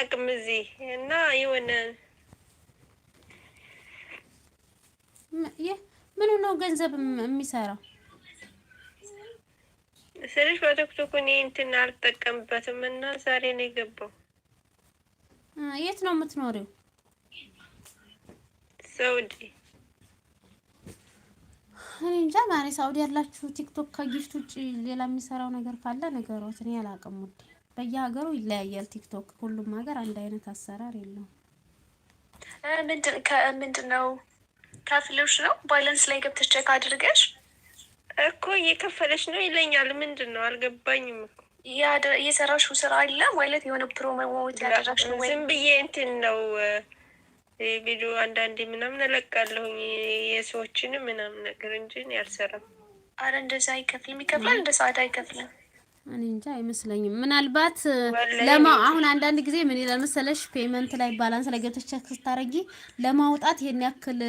አላውቅም እዚህ እና የሆነ ምኑ ነው ገንዘብ የሚሰራው ስልሽ በቲክቶክ እኔ እንትን አልጠቀምበትም እና ዛሬ ነው የገባው። የት ነው የምትኖሪው? ሳውዲ። እኔ እንጃ ማሪ ሳውዲ ያላችሁ ቲክቶክ ከጊፍት ውጪ ሌላ የሚሰራው ነገር ካለ ነገሮት እኔ አላውቅም። ውዴ በየሀገሩ ይለያያል ቲክቶክ። ሁሉም ሀገር አንድ አይነት አሰራር የለውም። ምንድነው ከፍሎሽ ነው ባላንስ ላይ ገብተሽ ቼክ አድርገሽ እኮ እየከፈለች ነው ይለኛል። ምንድን ነው አልገባኝም እኮ የሰራሽው ስራ አለ ማለት የሆነ ፕሮሞት ያደረግሽ ነው ወይ? ዝም ብዬ እንትን ነው ቪዲዮ አንዳንዴ ምናምን እለቃለሁኝ የሰዎችን ምናምን ነገር እንጂ አልሰራም። አረ እንደዛ አይከፍልም። ይከፍላል እንደ ሰዓት አይከፍልም። እኔ እንጃ አይመስለኝም። ምናልባት አሁን አንዳንድ ጊዜ ምን ይላል መሰለሽ ፔመንት ላይ ባላንስ ላይ ገብተሽ ቼክ ስታረጊ ለማውጣት ይሄን ያክል